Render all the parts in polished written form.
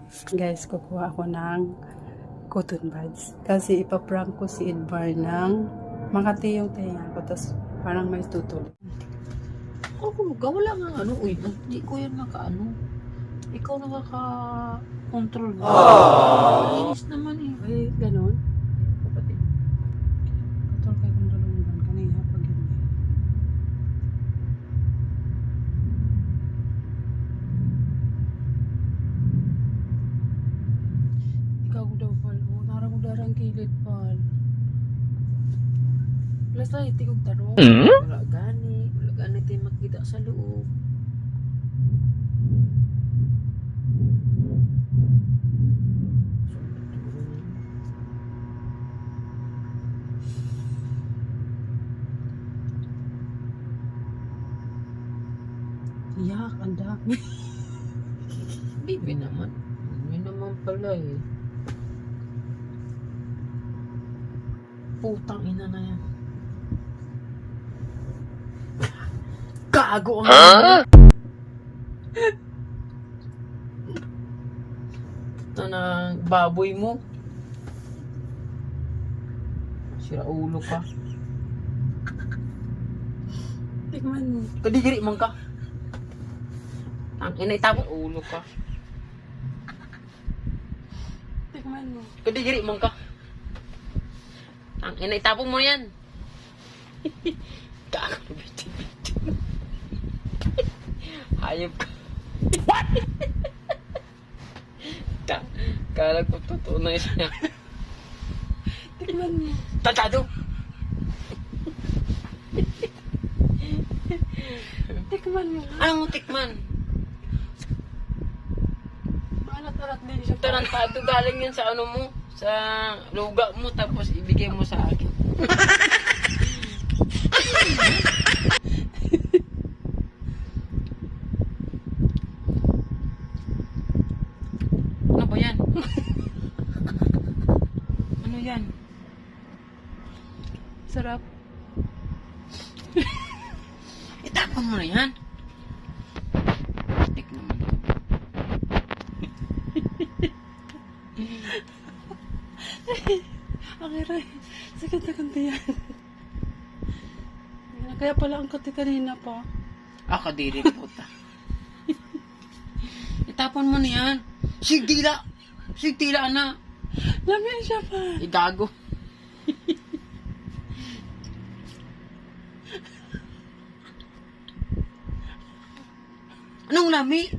Guys, kukuha ako ng cotton buds. Kasi ipaprank ko si Edvar ng makati yung tenga ko. Tapos parang may tutulog. Oo, wala nga ano. Uy, hindi ko yan makaano. Ikaw nakaka-control mo. Inis naman eh. Ay, ganon. Kapatid. Katol kayo kung dalungan kanina pag hindi. Ikaw daw pal. O, narang kilit pal. Plus na itigog tarong. Wala gani. Wala gani tayo makita sa loob. Yak, ang dami. Bibi naman. Yun naman pala eh. Putang ina na yan. Gago ang ito na baboy mo. Sira ulo ka. Tikman mo. Kadigiri man ka. Ang ina itapon ulo ka. Tikman mo. Kadigiri man ka. Ang ina itapon mo yan. Gago bitin. Hayop ka. What? Kala ko totoo na isa. Tikman mo. Tatado. Tikman mo. Anong tikman? Maalat-alat din siya. Tarantado galing yan sa ano mo. Sa luga mo tapos ibigay mo sa akin. Ano ba yan? Ano yan? Sarap. Itapon mo na yan. Tik naman. Akiray. Sakit na kanta yan. Kaya pala ang kati kanina pa. Kadiri puta. Itapon mo na yan. Sigdila. Sigdila na. Lamyan siya pa. Igago. Anong lami?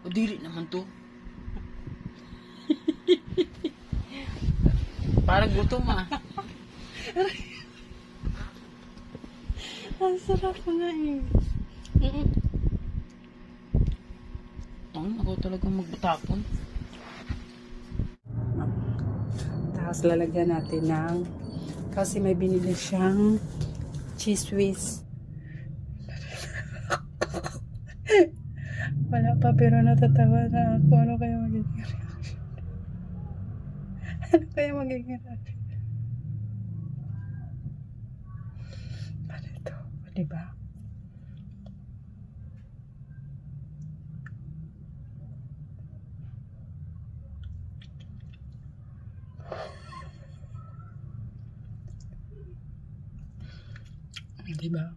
Dili naman to. Parang gutom ah. Ang sarap nga eh. Ako talagang magbatapon. Tapos lalagyan natin ng kasi may binili siyang cheese whiz. Wala pa pero natatawa na ako. Ano kaya magiging reaction? Ano kaya magiging reaction? Ano ito? Diba? Diba?